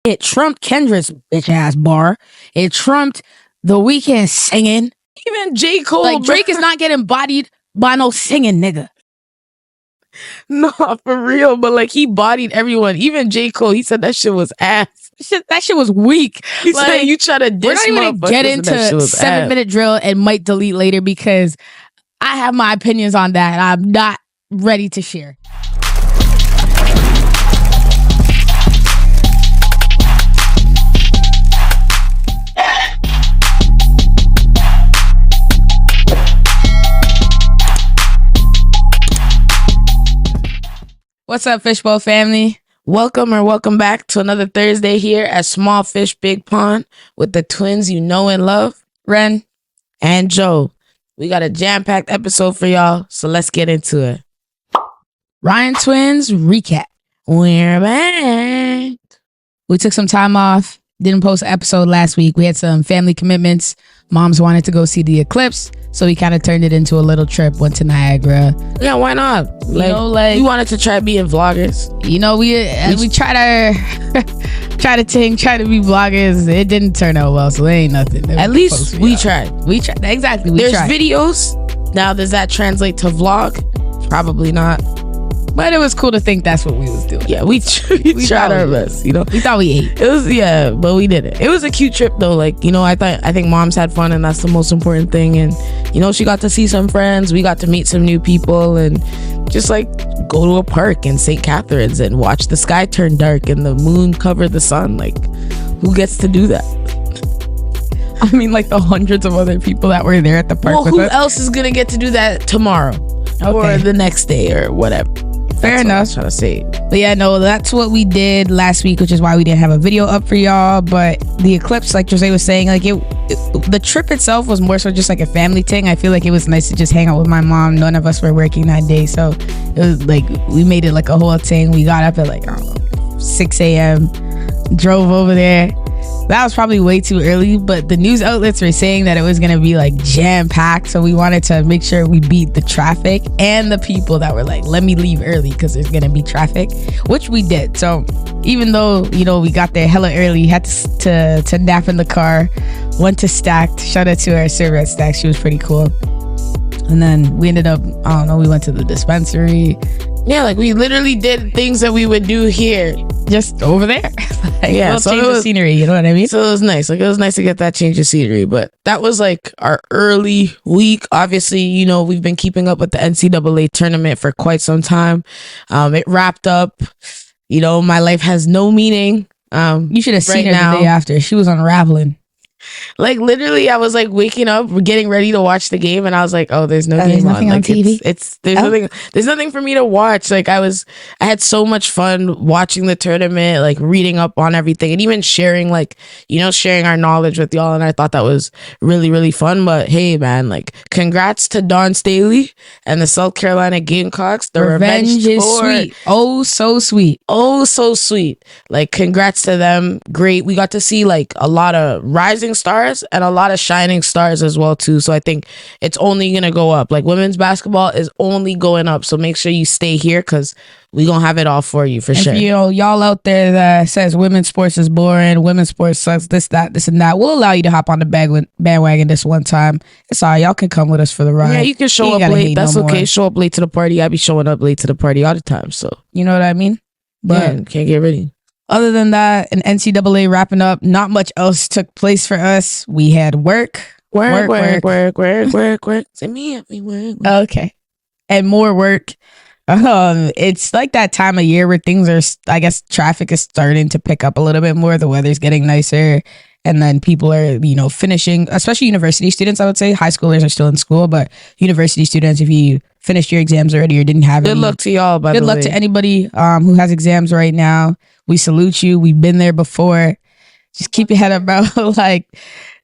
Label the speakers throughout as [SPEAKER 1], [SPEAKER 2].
[SPEAKER 1] It trumped Kendra's bitch ass bar. It trumped The Weeknd singing.
[SPEAKER 2] Even J. Cole.
[SPEAKER 1] Like, Drake is not getting bodied by no singing nigga.
[SPEAKER 2] No, for real. But like, he bodied everyone. Even J. Cole, he said that shit was ass.
[SPEAKER 1] That shit was weak.
[SPEAKER 2] He said you try to diss.
[SPEAKER 1] We're not even gonna get into 7-minute drill and might delete later because I have my opinions on that. And I'm not ready to share. What's up, Fishbowl family?
[SPEAKER 2] Welcome back to another Thursday here at Small Fish Big Pond with the twins you know and love,
[SPEAKER 1] Ren
[SPEAKER 2] and Joe. We got a jam-packed episode for y'all, so let's get into it.
[SPEAKER 1] Ryan Twins recap.
[SPEAKER 2] We're back.
[SPEAKER 1] We took some time off. Didn't post an episode last week. We had some family commitments. Moms wanted to go see the eclipse, so we kind of turned it into a little trip. Went to Niagara.
[SPEAKER 2] Yeah, why not? We wanted to try being vloggers.
[SPEAKER 1] You know, we try to try to be vloggers. It didn't turn out well, so there ain't nothing.
[SPEAKER 2] At least we tried.
[SPEAKER 1] We tried. Exactly.
[SPEAKER 2] There's videos. Now, does that translate to vlog? Probably not.
[SPEAKER 1] But it was cool to think that's what we was doing.
[SPEAKER 2] Yeah, we tried our best, you know.
[SPEAKER 1] We thought we ate.
[SPEAKER 2] It was, yeah, but we did it. It was a cute trip though. Like, you know, I think moms had fun, and that's the most important thing. And you know, she got to see some friends. We got to meet some new people, and just like go to a park in St. Catharines and watch the sky turn dark and the moon cover the sun. Like, who gets to do that?
[SPEAKER 1] I mean, like the hundreds of other people that were there at the park.
[SPEAKER 2] Well, who else is gonna get to do that tomorrow or the next day or whatever?
[SPEAKER 1] Fair enough.
[SPEAKER 2] I was trying to say.
[SPEAKER 1] But yeah, no, that's what we did last week, which is why we didn't have a video up for y'all. But the eclipse, like Jose was saying, like the trip itself was more so just like a family thing. I feel like it was nice to just hang out with my mom. None of us were working that day, so it was like we made it like a whole thing. We got up at like, I don't know, 6 a.m. drove over there. That was probably way too early, but the news outlets were saying that it was going to be like jam packed. So we wanted to make sure we beat the traffic and the people that were like, let me leave early because there's going to be traffic, which we did. So even though, you know, we got there hella early, had to nap in the car, went to Stacked. Shout out to our server at Stacked. She was pretty cool. And then we ended up, I don't know, we went to the dispensary.
[SPEAKER 2] Yeah, like we literally did things that we would do here,
[SPEAKER 1] just over there. Like,
[SPEAKER 2] yeah, so
[SPEAKER 1] change of scenery, you know what I mean?
[SPEAKER 2] So it was nice. Like, it was nice to get that change of scenery. But that was like our early week. Obviously, you know, we've been keeping up with the NCAA tournament for quite some time. It wrapped up. You know, my life has no meaning.
[SPEAKER 1] You should have seen her the day after. She was unraveling.
[SPEAKER 2] Like, literally, I was like waking up, getting ready to watch the game, and I was like, "Oh, there's no game on. Like,
[SPEAKER 1] TV.
[SPEAKER 2] There's nothing for me to watch." Like, I had so much fun watching the tournament, like reading up on everything, and even sharing, like, you know, sharing our knowledge with y'all. And I thought that was really, really fun. But hey, man, like, congrats to Dawn Staley and the South Carolina Gamecocks. The revenge
[SPEAKER 1] is sweet. Oh, so sweet.
[SPEAKER 2] Oh, so sweet. Like, congrats to them. Great. We got to see like a lot of rising stars and a lot of shining stars as well too, so I think it's only gonna go up. Like, women's basketball is only going up, so make sure you stay here because we gonna have it all for you for sure.
[SPEAKER 1] You know, y'all out there that says women's sports is boring, women's sports sucks, this and that, we'll allow you to hop on the bandwagon this one time. It's all right, y'all can come with us for the ride.
[SPEAKER 2] Yeah, you can show up late, that's okay. Show up late to the party. I be showing up late to the party all the time, so
[SPEAKER 1] you know what I mean. But
[SPEAKER 2] yeah, can't get ready.
[SPEAKER 1] Other than that, an NCAA wrapping up, not much else took place for us. We had work.
[SPEAKER 2] Say me, work.
[SPEAKER 1] Okay. And more work. It's like that time of year where things are, I guess, traffic is starting to pick up a little bit more. The weather's getting nicer. And then people are, you know, finishing, especially university students, I would say. High schoolers are still in school, but university students, if you finished your exams already or didn't have it.
[SPEAKER 2] Good luck to y'all, by the way.
[SPEAKER 1] Good luck to anybody who has exams right now. We salute you. We've been there before. Just keep your head up, bro. Like,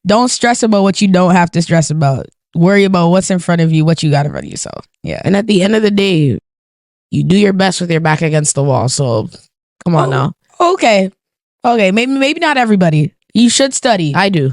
[SPEAKER 1] don't stress about what you don't have to stress about. Worry about what's in front of you, what you got in front of you. So, yeah.
[SPEAKER 2] And at the end of the day, you do your best with your back against the wall. So, come on now.
[SPEAKER 1] Okay. Maybe not everybody. You should study.
[SPEAKER 2] I do.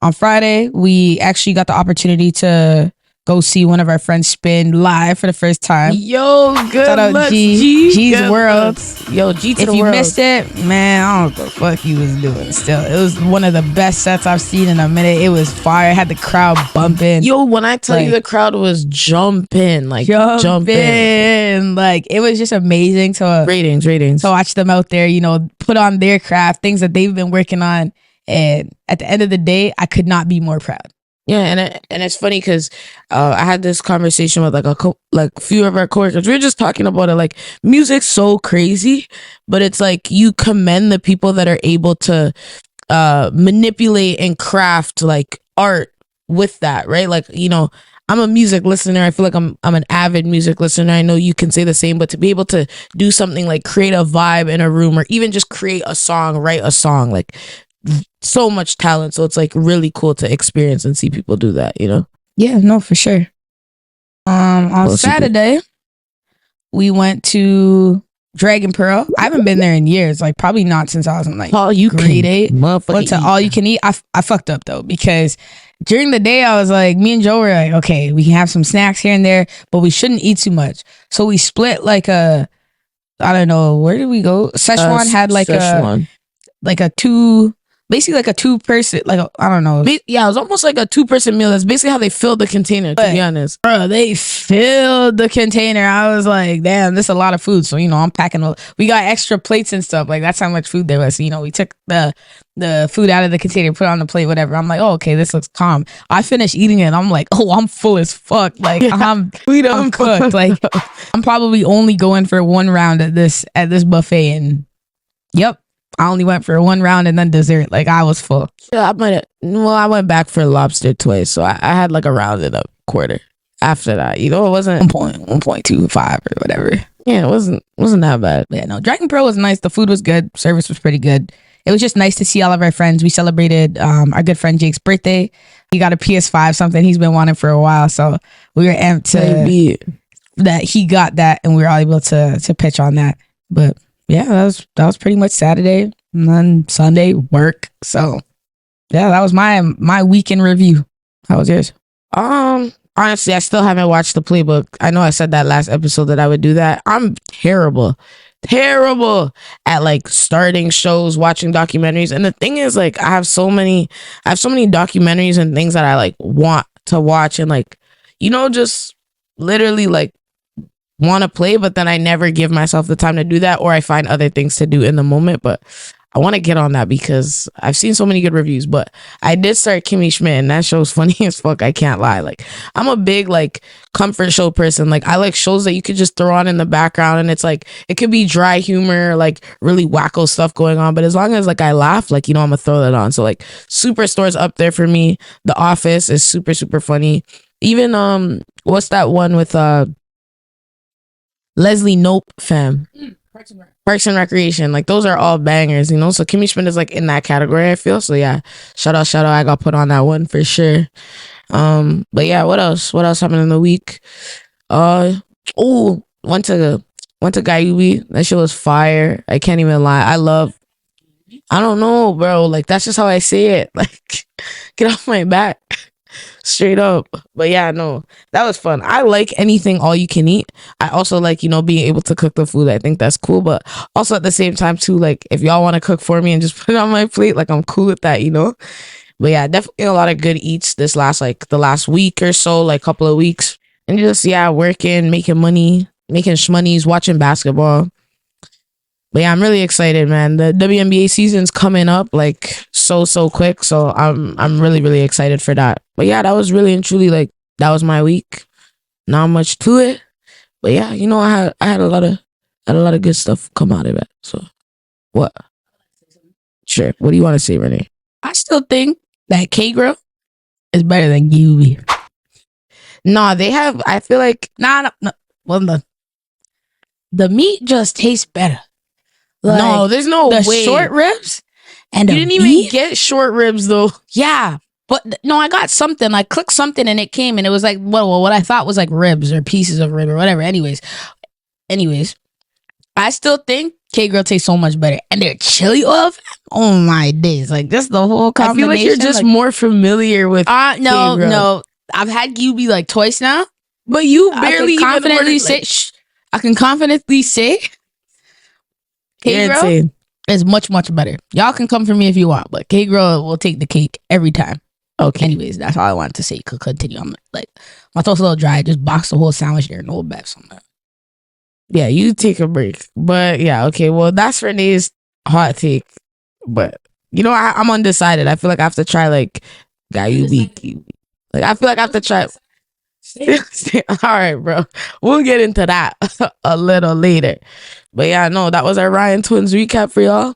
[SPEAKER 1] On Friday, we actually got the opportunity to go see one of our friends spin live for the first time.
[SPEAKER 2] Yo, good
[SPEAKER 1] Shout out
[SPEAKER 2] looks,
[SPEAKER 1] G's
[SPEAKER 2] good
[SPEAKER 1] World.
[SPEAKER 2] looks. Yo, G to
[SPEAKER 1] If
[SPEAKER 2] the
[SPEAKER 1] you
[SPEAKER 2] world.
[SPEAKER 1] missed it, man, I don't know what the fuck he was doing. Still, it was one of the best sets I've seen in a minute. It was fire. It had the crowd bumping.
[SPEAKER 2] Yo, when I tell you the crowd was jumping, like jumping,
[SPEAKER 1] like it was just amazing to
[SPEAKER 2] ratings
[SPEAKER 1] to watch them out there. You know, put on their craft, things that they've been working on, and at the end of the day, I could not be more proud.
[SPEAKER 2] Yeah, and it's funny because I had this conversation with like a few of our coworkers. We were just talking about it. Like, music's so crazy, but it's like you commend the people that are able to manipulate and craft like art with that, right? Like, you know, I'm a music listener. I feel like I'm an avid music listener. I know you can say the same, but to be able to do something like create a vibe in a room, or even just create a song, write a song, like, so much talent. So it's like really cool to experience and see people do that, you know?
[SPEAKER 1] Yeah, no, for sure. On Saturday, we went to Dragon Pearl. I haven't been there in years, like probably not since I was in like grade 8. Went to all you can eat. I fucked up though, because during the day I was like, me and Joe were like, okay, we can have some snacks here and there, but we shouldn't eat too much. So we split like I don't know, where did we go? Szechuan had like a two, basically like a 2-person, like I don't know.
[SPEAKER 2] Yeah, it was almost like a 2-person meal. That's basically how they filled the container, to be honest.
[SPEAKER 1] Bro, they filled the container. I was like, damn, this is a lot of food. So, you know, I'm packing. We got extra plates and stuff. Like, that's how much food there was. So, you know, we took the food out of the container, put it on the plate, whatever. I'm like, oh, okay, this looks calm. I finished eating it. I'm like, oh, I'm full as fuck. Like, I'm cooked. Like, I'm probably only going for one round at this buffet. And, yep. I only went for one round and then dessert. Like, I was full.
[SPEAKER 2] Yeah, I went back for lobster twice. So I had like a round and a quarter after that. You know, it wasn't
[SPEAKER 1] 1.25 or whatever.
[SPEAKER 2] Yeah, it wasn't that bad.
[SPEAKER 1] Yeah, no, Dragon Pearl was nice. The food was good. Service was pretty good. It was just nice to see all of our friends. We celebrated our good friend Jake's birthday. He got a PS5, something he's been wanting for a while. So we were amped that he got that, and we were all able to pitch on that. But yeah, that was pretty much Saturday, and then Sunday work. So yeah, that was my weekend review. How was yours?
[SPEAKER 2] Honestly, I still haven't watched the playbook. I know I said that last episode that I would do that. I'm terrible at like starting shows, watching documentaries. And the thing is, like, I have so many documentaries and things that I like want to watch, and like, you know, just literally like want to play, but then I never give myself the time to do that, or I find other things to do in the moment. But I want to get on that because I've seen so many good reviews. But I did start Kimmy Schmidt, and that show's funny as fuck. I can't lie. Like, I'm a big like comfort show person. Like, I like shows that you could just throw on in the background, and it's like, it could be dry humor, like really wacko stuff going on, but as long as like I laugh, like, you know, I'm gonna throw that on. So like, Superstore's up there for me. The Office is super funny. Even what's that one with Leslie Knope, fam? Parks and Recreation. Like, those are all bangers, you know? So Kimmy Schmidt is like in that category, I feel. So yeah, shout out, I got put on that one for sure. But yeah, what else happened in the week? Went to Guyubi. That shit was fire. I can't even lie. I don't know, bro. Like, that's just how I say it. Like, get off my back. Straight up. But yeah, no, that was fun. I like anything all you can eat. I also like, you know, being able to cook the food. I think that's cool. But also at the same time too, like, if y'all want to cook for me and just put it on my plate, like, I'm cool with that, you know? But yeah, definitely a lot of good eats the last week or so, like couple of weeks. And just, yeah, working, making money, making shmoneys, watching basketball. But yeah, I'm really excited, man. The WNBA season's coming up like so quick. So I'm really excited for that. But yeah, that was really and truly like, that was my week. Not much to it. But yeah, you know, I had a lot of good stuff come out of it. So what? Sure. What do you want to say, Renee?
[SPEAKER 1] I still think that K-Grill is better than UV.
[SPEAKER 2] Nah, they have, I feel like,
[SPEAKER 1] no. Well, the meat just tastes better.
[SPEAKER 2] Like, no, there's no way.
[SPEAKER 1] The short ribs and
[SPEAKER 2] you didn't even get short ribs though.
[SPEAKER 1] Yeah, but no, I got something. I clicked something and it came, and it was like what I thought was like ribs or pieces of rib or whatever. Anyways, I still think K-Grill tastes so much better, and their chili oil. Oh my days! Like, this the whole combination.
[SPEAKER 2] I feel like you're just like, more familiar with.
[SPEAKER 1] No. I've had QB like twice now.
[SPEAKER 2] But you barely
[SPEAKER 1] I can confidently say. I can confidently say. K-Girl is much better. Y'all can come for me if you want, but K-Girl will take the cake every time.
[SPEAKER 2] Okay.
[SPEAKER 1] Anyways, that's all I wanted to say. Could continue. I'm like, my throat's a little dry. Just box the whole sandwich there. No bad somewhere.
[SPEAKER 2] Yeah, you take a break. But yeah, okay. Well, that's Renee's hot take. But you know, I'm undecided. I feel like I have to try like guy you be. Like I feel like I have to try. All right, bro. We'll get into that a little later. But yeah, no, that was our Ryan Twins recap for y'all.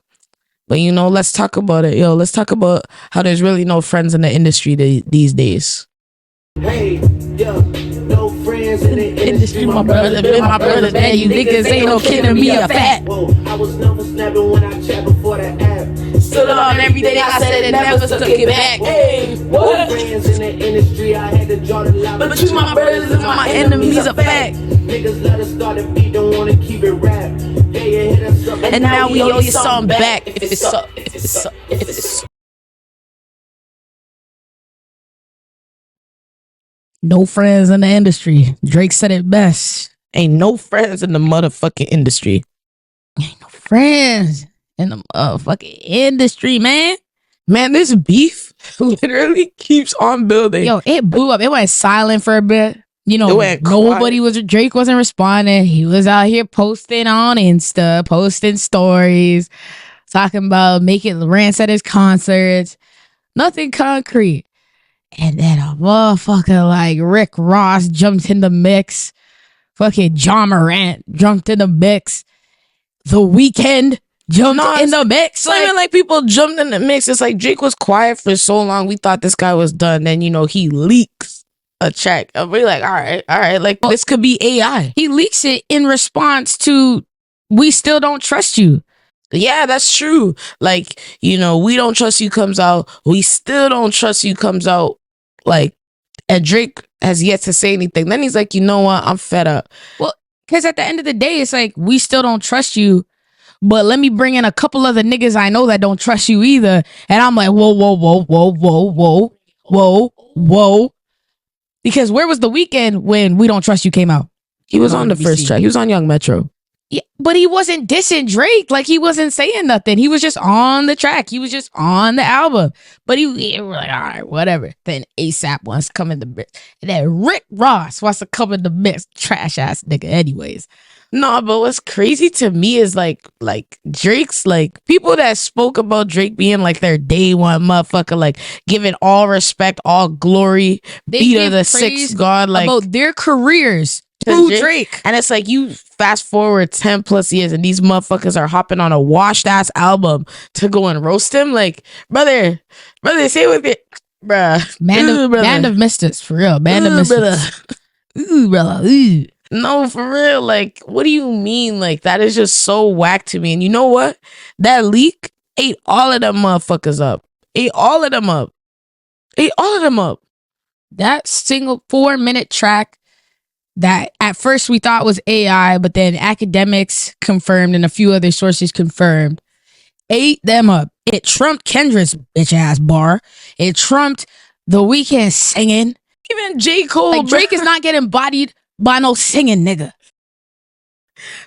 [SPEAKER 2] But you know, let's talk about it. Yo, let's talk about how there's really no friends in the industry these days.
[SPEAKER 3] Hey, yo, no friends in the industry.
[SPEAKER 1] My brother, my brother, man, you niggas ain't no kidding me a fat.
[SPEAKER 3] Whoa, I was never snapping when I chat before the app.
[SPEAKER 1] Stood on everything I said and never took it back. Hey, what?
[SPEAKER 3] Friends in the industry, I had to draw the line.
[SPEAKER 1] But you my brothers and my enemies a fact.
[SPEAKER 3] Niggas let us start a beat, don't wanna keep it rap. Yeah, you hit us up.
[SPEAKER 1] And now we owe you something back. If it's up, if it's up, if it's up. No friends in the industry. Drake said it best.
[SPEAKER 2] Ain't no friends in the motherfucking industry.
[SPEAKER 1] Ain't no friends in the motherfucking industry, man.
[SPEAKER 2] Man, this beef literally keeps on building.
[SPEAKER 1] Yo, it blew up. It went silent for a bit. You know, Drake wasn't responding. He was out here posting on Insta, posting stories, talking about making rants at his concerts. Nothing concrete. And then a motherfucker like Rick Ross jumped in the mix. Fucking John Morant jumped in the mix. The Weeknd jumped in the mix.
[SPEAKER 2] It's not even like people jumped in the mix. It's like Drake was quiet for so long. We thought this guy was done. Then, you know, he leaks a check. And we're like, all right. Like, this could be AI.
[SPEAKER 1] He leaks it in response to, we still don't trust you.
[SPEAKER 2] Yeah, that's true. Like, you know, we don't trust you comes out. We still don't trust you comes out. Like, and Drake has yet to say anything. Then he's like, you know what? I'm fed up.
[SPEAKER 1] Well, because at the end of the day, it's like, we still don't trust you. But let me bring in a couple other niggas I know that don't trust you either. And I'm like, whoa. Because where was The Weeknd when We Don't Trust You came out?
[SPEAKER 2] He was on the first track. He was on Young Metro.
[SPEAKER 1] Yeah, but he wasn't dissing Drake. Like, he wasn't saying nothing. He was just on the track. He was just on the album. But we're like, all right, whatever. Then ASAP wants to come in the mix. And then Rick Ross wants to come in the mix. Trash ass nigga anyways.
[SPEAKER 2] No, but what's crazy to me is like Drake's like people that spoke about Drake being like their day one motherfucker, like giving all respect, all glory, beat of the sixth god, like
[SPEAKER 1] about their careers to Drake.
[SPEAKER 2] And it's like you fast forward 10 plus years and these motherfuckers are hopping on a washed ass album to go and roast him. Like, brother, say with it, bruh.
[SPEAKER 1] Band of Misfits, for real. Band of Misfits. Ooh, brother. Ooh.
[SPEAKER 2] No, for real. Like, what do you mean? Like, that is just so whack to me. And you know what? That leak ate all of them motherfuckers up. Ate all of them up.
[SPEAKER 1] That single 4-minute track that at first we thought was AI, but then academics confirmed and a few other sources confirmed, ate them up. It trumped Kendra's bitch ass bar. It trumped The Weeknd singing.
[SPEAKER 2] Even J. Cole.
[SPEAKER 1] Like, Drake is not getting bodied by no singing nigga.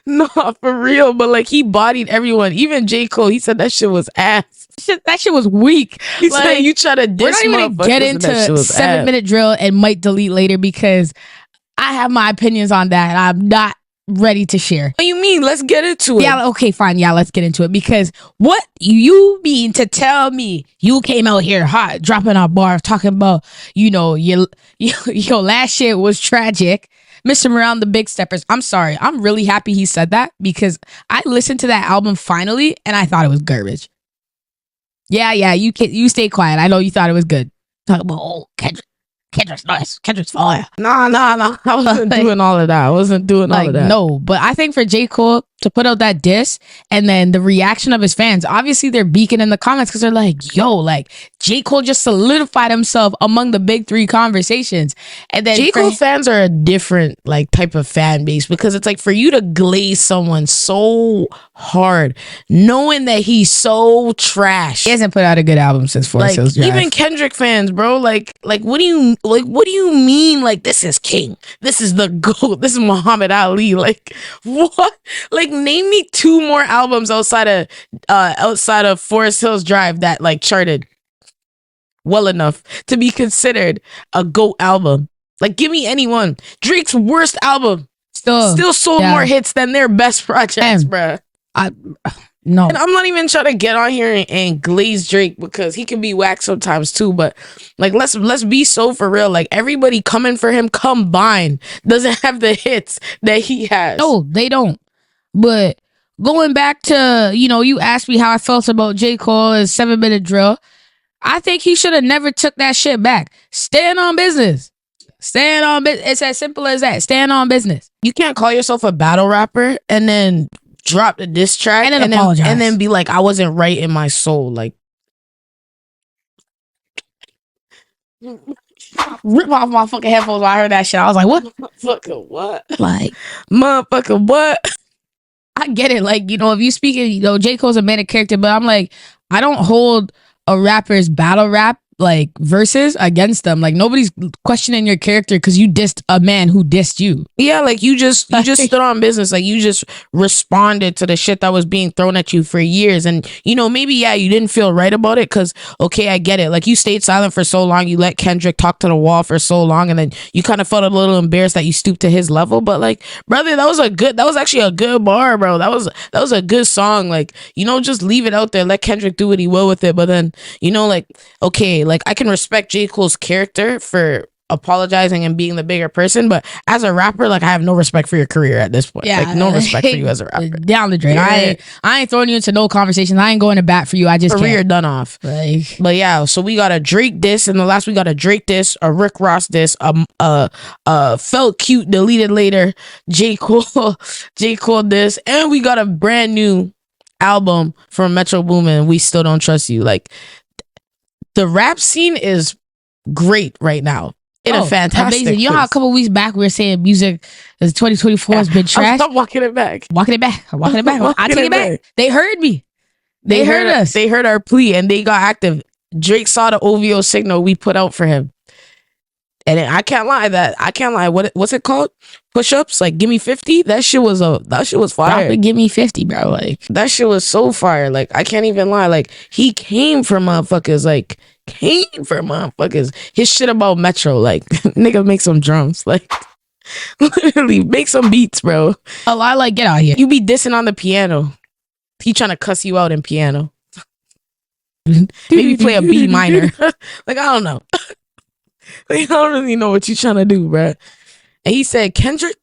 [SPEAKER 2] No, for real. But like, he bodied everyone. Even J. Cole, he said that shit was ass.
[SPEAKER 1] That shit was weak.
[SPEAKER 2] He said you try to diss.
[SPEAKER 1] We're not even gonna get into 7-minute drill and might delete later because I have my opinions on that. I'm not ready to share.
[SPEAKER 2] What do you mean? Let's get into it.
[SPEAKER 1] Yeah, okay, fine. Yeah, let's get into it. Because what you mean to tell me you came out here hot, dropping our bars, talking about, you know, your last shit was tragic. Mr. Around the Big Steppers. I'm sorry. I'm really happy he said that because I listened to that album finally and I thought it was garbage. Yeah, you stay quiet. I know you thought it was good. Talk about, oh, Kendra's nice. Kendra's fire.
[SPEAKER 2] Nah. I wasn't doing all of that.
[SPEAKER 1] No, but I think for J. Cole, to put out that diss, and then the reaction of his fans, obviously they're beaking in the comments because they're like, yo, like J. Cole just solidified himself among the big three conversations. And then
[SPEAKER 2] J. Cole fans are a different like type of fan base, because it's like for you to glaze someone so hard knowing that he's so trash.
[SPEAKER 1] He hasn't put out a good album since Forest Hills Drive.
[SPEAKER 2] Even Kendrick fans, bro, like what do you mean, like this is king, this is the GOAT, this is Muhammad Ali, like what? Like name me 2 more albums outside of Forest Hills Drive that like charted well enough to be considered a GOAT album. Like give me anyone. Drake's worst album still sold more hits than their best projects, bruh.
[SPEAKER 1] No,
[SPEAKER 2] and I'm not even trying to get on here and glaze Drake, because he can be whack sometimes too, but like let's be so for real. Like everybody coming for him combined doesn't have the hits that he has.
[SPEAKER 1] No, they don't. But going back to, you asked me how I felt about J. Cole's 7-minute drill. I think he should have never took that shit back. Stand on business. Stand on business. It's as simple as that. Stand on business.
[SPEAKER 2] You can't call yourself a battle rapper and then drop the diss track
[SPEAKER 1] and then apologize
[SPEAKER 2] and then be like, I wasn't right in my soul. Like,
[SPEAKER 1] rip off my fucking headphones while I heard that shit. I was like, what?
[SPEAKER 2] Motherfucker, what?
[SPEAKER 1] Like,
[SPEAKER 2] motherfucker, what?
[SPEAKER 1] I get it. Like, if you speak it, J. Cole's a man of character, but I'm like, I don't hold a rapper's battle rap like verses against them. Like nobody's questioning your character because you dissed a man who dissed you.
[SPEAKER 2] Yeah, like you just stood on business. Like you just responded to the shit that was being thrown at you for years. And maybe you didn't feel right about it because okay, I get it. Like you stayed silent for so long, you let Kendrick talk to the wall for so long, and then you kind of felt a little embarrassed that you stooped to his level. But like, brother, that was actually a good bar, bro. That was a good song. Like, just leave it out there, let Kendrick do what he will with it. But then, like, okay, like I can respect J. Cole's character for apologizing and being the bigger person, but as a rapper, like I have no respect for your career at this point. Like no respect for you as a rapper.
[SPEAKER 1] Down the drain. I ain't throwing you into no conversation. I ain't going to bat for you. I just
[SPEAKER 2] career done off.
[SPEAKER 1] Like,
[SPEAKER 2] but yeah, so we got a Drake diss, and the last we got a Drake diss, a Rick Ross diss, felt cute deleted later, J. Cole diss, and we got a brand new album from Metro Boomin, We Still Don't Trust You. Like the rap scene is great right now. In a fantastic
[SPEAKER 1] amazing. How a couple weeks back we were saying music is 2024 has been trash.
[SPEAKER 2] I'm walking it back.
[SPEAKER 1] I take it back. They heard me. They heard us.
[SPEAKER 2] They heard our plea and they got active. Drake saw the OVO signal we put out for him. And I can't lie. What's it called? Push-ups? Like, give me 50? That shit was fire.
[SPEAKER 1] Give me 50, bro. Like,
[SPEAKER 2] that shit was so fire. Like, I can't even lie. Like, he came for motherfuckers. His shit about Metro. Like, nigga, make some drums. Like, literally, make some beats, bro.
[SPEAKER 1] A lot like, get out here.
[SPEAKER 2] You be dissing on the piano. He trying to cuss you out in piano. Maybe play a B minor. Like, I don't know. Like, I don't really know what you trying to do, bro. And he said, Kendrick,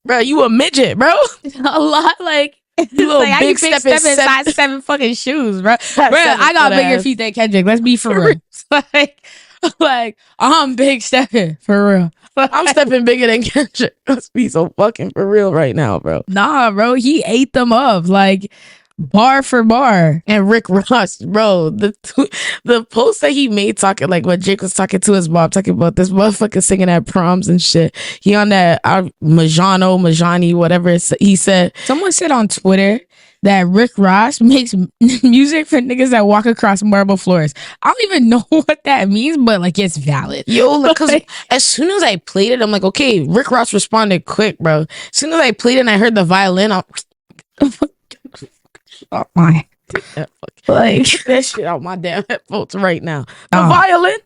[SPEAKER 2] bro, you a midget, bro.
[SPEAKER 1] A lot like,
[SPEAKER 2] you little like, big step
[SPEAKER 1] inside 7 fucking shoes, bro. Bro, I got bigger feet than Kendrick. Let's be for real. like I'm big stepping for real.
[SPEAKER 2] I'm stepping bigger than Kendrick. Let's be so fucking for real right now, bro.
[SPEAKER 1] Nah, bro, he ate them up like bar for bar.
[SPEAKER 2] And Rick Ross, bro, the post that he made talking like when Jake was talking to his mom, talking about this motherfucker singing at proms and shit. He on that Majani, whatever he said.
[SPEAKER 1] Someone said on Twitter that Rick Ross makes music for niggas that walk across marble floors. I don't even know what that means, but like it's valid.
[SPEAKER 2] Yo, because as soon as I played it, I'm like, okay, Rick Ross responded quick, bro. As soon as I played it and I heard the violin,
[SPEAKER 1] oh my,
[SPEAKER 2] like that shit out my damn headphones right now. The violin?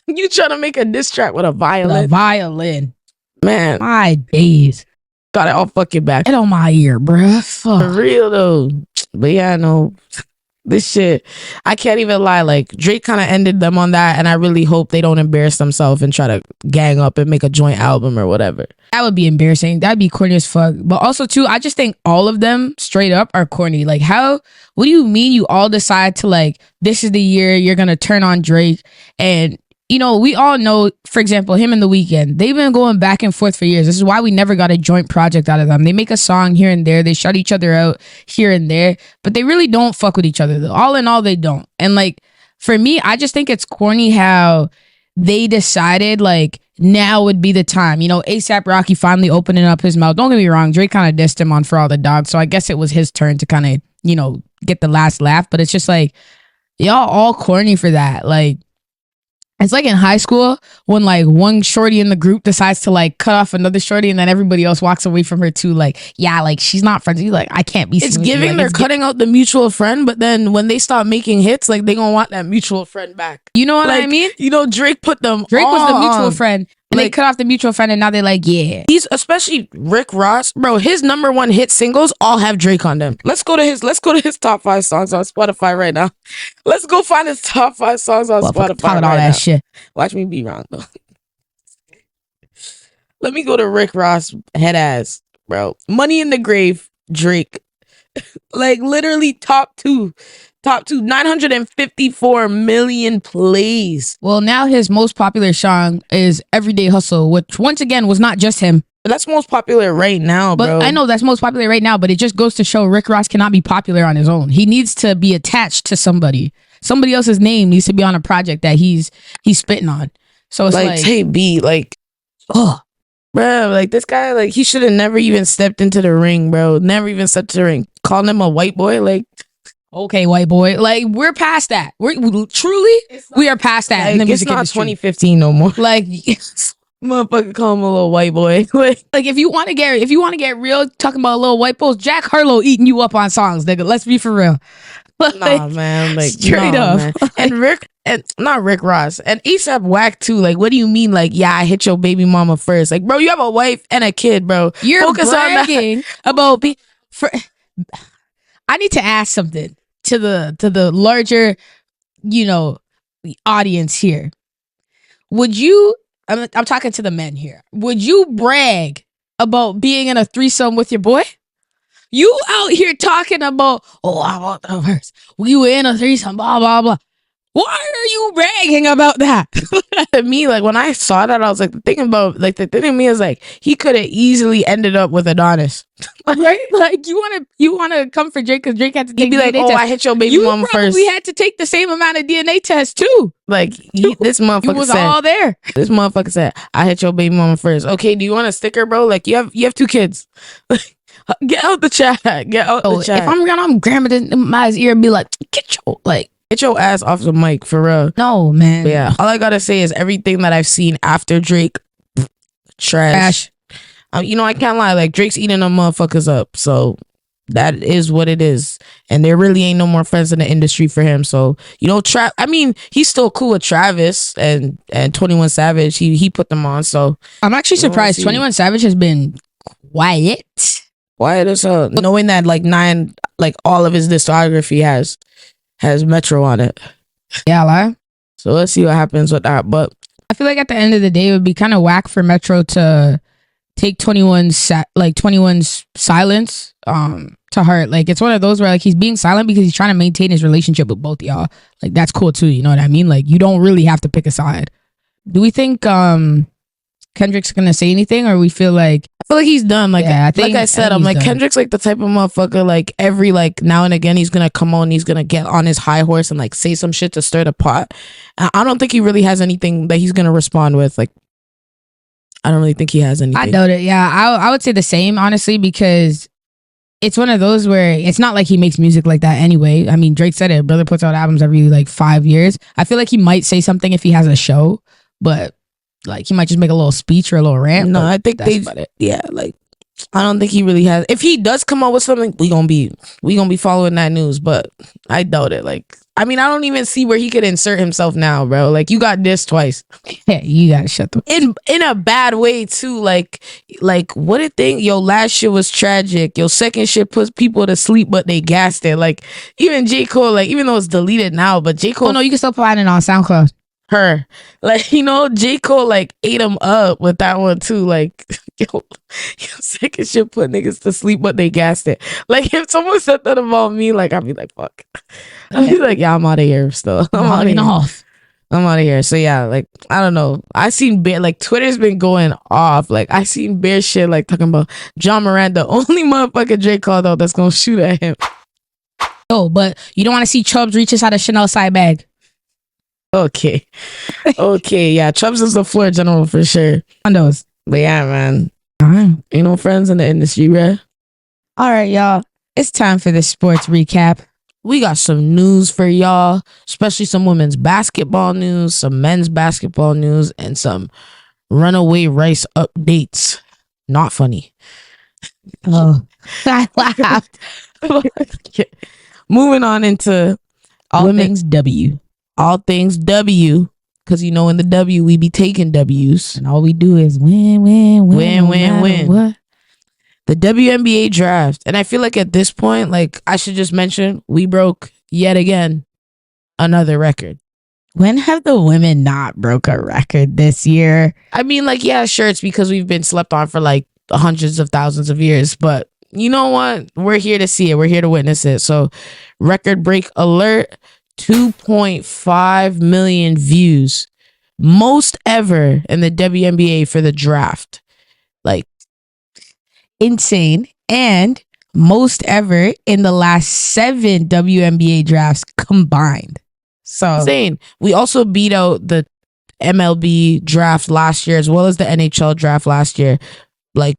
[SPEAKER 2] You trying to make a diss track with a violin?
[SPEAKER 1] The violin,
[SPEAKER 2] man.
[SPEAKER 1] My days.
[SPEAKER 2] Got it all fucking back.
[SPEAKER 1] Get on my ear, bruh.
[SPEAKER 2] For real though. But yeah, I know this shit. I can't even lie. Like Drake kind of ended them on that, and I really hope they don't embarrass themselves and try to gang up and make a joint album or whatever.
[SPEAKER 1] That would be embarrassing. That'd be corny as fuck. But also too, I just think all of them straight up are corny. Like what do you mean you all decide to like, this is the year you're gonna turn on Drake and you know, we all know, for example, him and The Weeknd, they've been going back and forth for years. This is why we never got a joint project out of them. They make a song here and there. They shut each other out here and there, but they really don't fuck with each other. Though. All in all, they don't. And like, for me, I just think it's corny how they decided like now would be the time. You know, ASAP Rocky finally opening up his mouth. Don't get me wrong, Drake kind of dissed him on For All the Dogs, so I guess it was his turn to kind of, you know, get the last laugh. But it's just like, y'all all corny for that. Like, it's like in high school when like one shorty in the group decides to like cut off another shorty and then everybody else walks away from her too. Like, yeah, like she's not friends with you. Like, I can't be.
[SPEAKER 2] It's giving they're cutting out the mutual friend, but then when they stop making hits, like they gonna want that mutual friend back.
[SPEAKER 1] You know what
[SPEAKER 2] like,
[SPEAKER 1] I mean?
[SPEAKER 2] You know, Drake put them.
[SPEAKER 1] Drake was the mutual friend. And
[SPEAKER 2] like,
[SPEAKER 1] they cut off the mutual friend and now they're like, yeah.
[SPEAKER 2] He's especially Rick Ross, bro. His number one hit singles all have Drake on them. Let's go to his top 5 songs on Spotify right now. Let's go find his top 5 songs on Spotify right
[SPEAKER 1] all that
[SPEAKER 2] now.
[SPEAKER 1] Shit.
[SPEAKER 2] Watch me be wrong though. Let me go to Rick Ross head ass, bro. Money in the Grave, Drake. Like literally top two, 954 million plays.
[SPEAKER 1] Well, now his most popular song is Everyday Hustle, which once again was not just him.
[SPEAKER 2] That's most popular right now,
[SPEAKER 1] but
[SPEAKER 2] bro.
[SPEAKER 1] I know that's most popular right now, but it just goes to show Rick Ross cannot be popular on his own. He needs to be attached to somebody. Somebody else's name needs to be on a project that he's spitting on. So it's like
[SPEAKER 2] Tay B, like,
[SPEAKER 1] oh,
[SPEAKER 2] bro, like this guy, like he should have never even stepped into the ring, bro. Never even stepped to the ring. Calling him a white boy, like,
[SPEAKER 1] okay, white boy. Like we're past that. We are past that.
[SPEAKER 2] Like,
[SPEAKER 1] in the
[SPEAKER 2] it's
[SPEAKER 1] music
[SPEAKER 2] not
[SPEAKER 1] industry.
[SPEAKER 2] 2015 no more.
[SPEAKER 1] Like,
[SPEAKER 2] motherfucker, call him a little white boy.
[SPEAKER 1] like if you want to get real, talking about little white boys, Jack Harlow eating you up on songs, nigga. Let's be for real. Like,
[SPEAKER 2] nah, man. Like
[SPEAKER 1] straight up.
[SPEAKER 2] Man. And not Rick Ross and ASAP whack too. Like, what do you mean? Like, yeah, I hit your baby mama first. Like, bro, you have a wife and a kid, bro.
[SPEAKER 1] You're
[SPEAKER 2] Focus
[SPEAKER 1] bragging about I need to ask something to the larger, you know, audience here. Would you? I'm talking to the men here. Would you brag about being in a threesome with your boy? You out here talking about, oh, I want the verse. We were in a threesome, blah, blah, blah. Why are you bragging about that?
[SPEAKER 2] To me, like when I saw that, I was like, the thing to me is like he could have easily ended up with Adonis,
[SPEAKER 1] right? Like you want to come for Drake because Drake had to take
[SPEAKER 2] be like,
[SPEAKER 1] DNA
[SPEAKER 2] oh,
[SPEAKER 1] test.
[SPEAKER 2] I hit your baby mama first.
[SPEAKER 1] We had to take the same amount of DNA tests too.
[SPEAKER 2] Like this motherfucker
[SPEAKER 1] was
[SPEAKER 2] said,
[SPEAKER 1] all there.
[SPEAKER 2] This motherfucker said, I hit your baby mama first. Okay, do you want a sticker, bro? Like you have 2 kids. Get out the chat. Get out the chat.
[SPEAKER 1] If I'm grabbing it in my ear and be like, get
[SPEAKER 2] your ass off the mic for real.
[SPEAKER 1] No, man.
[SPEAKER 2] But yeah, all I gotta say is everything that I've seen after Drake, trash. You know, I can't lie. Like Drake's eating them motherfuckers up. So that is what it is. And there really ain't no more friends in the industry for him. So, you know, I mean, he's still cool with Travis and 21 Savage. He put them on. So
[SPEAKER 1] I'm actually surprised 21 Savage has been quiet.
[SPEAKER 2] Quiet as hell. Knowing that like all of his discography has Metro on it.
[SPEAKER 1] Yeah, lie.
[SPEAKER 2] So let's see what happens with that. But
[SPEAKER 1] I feel like at the end of the day, it would be kind of whack for Metro to take 21's silence to heart. Like it's one of those where like he's being silent because he's trying to maintain his relationship with both y'all. Like that's cool too. You know what I mean? Like you don't really have to pick a side. Do we think Kendrick's gonna say anything, or we feel like
[SPEAKER 2] he's done. Like,
[SPEAKER 1] yeah,
[SPEAKER 2] I said, I'm like done. Kendrick's like the type of motherfucker. Like every like now and again, he's gonna come on. He's gonna get on his high horse and like say some shit to stir the pot. And I don't think he really has anything that he's gonna respond with. Like, I don't really think he has anything.
[SPEAKER 1] I doubt it. Yeah, I would say the same honestly because it's one of those where it's not like he makes music like that anyway. I mean, Drake said it. Brother puts out albums every like 5 years. I feel like he might say something if he has a show, but. Like he might just make a little speech or a little rant.
[SPEAKER 2] No, I think that's about it. Yeah, like I don't think he really has. If he does come up with something, we gonna be following that news. But I doubt it. Like I mean, I don't even see where he could insert himself now, bro. Like you got this twice.
[SPEAKER 1] Yeah, you gotta shut the
[SPEAKER 2] in a bad way too. Like what a thing. Your last shit was tragic. Your second shit puts people to sleep, but they gassed it. Like even J. Cole, like even though it's deleted now, but J. Cole.
[SPEAKER 1] Oh no, you can still find it on SoundCloud.
[SPEAKER 2] Her like you know J. Cole like ate him up with that one too. Like yo second shit put niggas to sleep but they gassed it. Like if someone said that about me, like I'd be like fuck. I'd be like yeah, I'm out of here still. I'm out of here. I'm out of here. So yeah, like I don't know. I seen bear like Twitter's been going off. Like I seen bear shit like talking about John Moran, the only motherfucker Drake called out that's gonna shoot at him.
[SPEAKER 1] Oh, but you don't want to see Chubbs reach inside a Chanel side bag.
[SPEAKER 2] Okay. Okay, yeah. Chubbs is the floor general for sure.
[SPEAKER 1] On those.
[SPEAKER 2] But yeah, man. Ain't no friends in the industry, bruh.
[SPEAKER 1] All right, y'all. It's time for the sports recap.
[SPEAKER 2] We got some news for y'all, especially some women's basketball news, some men's basketball news, and some runaway rice updates. Not funny.
[SPEAKER 1] Oh, I laughed.
[SPEAKER 2] Moving on into
[SPEAKER 1] All things W.
[SPEAKER 2] All things W, because you know in the W we be taking W's.
[SPEAKER 1] And all we do is win, win, win,
[SPEAKER 2] Win, win.
[SPEAKER 1] What?
[SPEAKER 2] The WNBA draft. And I feel like at this point, like I should just mention, we broke yet again another record.
[SPEAKER 1] When have the women not broke a record this year?
[SPEAKER 2] I mean, like, yeah, sure, it's because we've been slept on for like hundreds of thousands of years, but you know what? We're here to see it. We're here to witness it. So, record break alert, 2.5 million views. Most ever in the WNBA for the draft. Like,
[SPEAKER 1] insane. And most ever in the last 7 WNBA drafts combined. So
[SPEAKER 2] insane. We also beat out the MLB draft last year as well as the NHL draft last year. Like,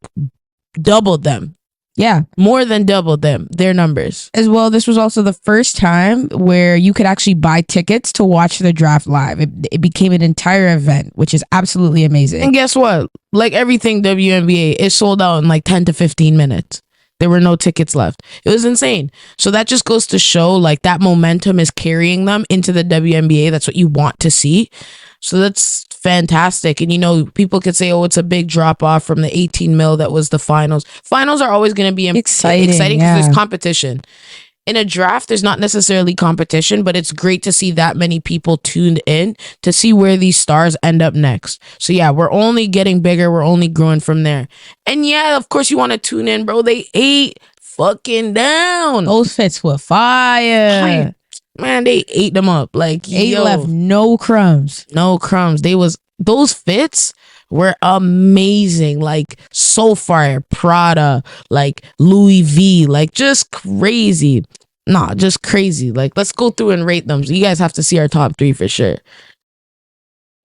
[SPEAKER 2] doubled them.
[SPEAKER 1] Yeah.
[SPEAKER 2] More than doubled them, their numbers.
[SPEAKER 1] As well, this was also the first time where you could actually buy tickets to watch the draft live. It became an entire event, which is absolutely amazing.
[SPEAKER 2] And guess what? Like everything WNBA, it sold out in like 10 to 15 minutes. There were no tickets left. It was insane. So that just goes to show like that momentum is carrying them into the WNBA. That's what you want to see. So that's fantastic. And you know, people could say, oh, it's a big drop off from the 18 mil that was the finals. Finals are always going to be exciting because there's competition. In a draft, there's not necessarily competition, but it's great to see that many people tuned in to see where these stars end up next. So yeah, we're only getting bigger. We're only growing from there. And yeah, of course you want to tune in, bro. They ate fucking down.
[SPEAKER 1] Those fits were fire.
[SPEAKER 2] Man, they ate them up. Like,
[SPEAKER 1] they left no crumbs.
[SPEAKER 2] No crumbs. Those fits were amazing. Like, so fire. Prada, like Louis V, like just crazy. Nah, just crazy. Like, let's go through and rate them. So you guys have to see our top 3 for sure.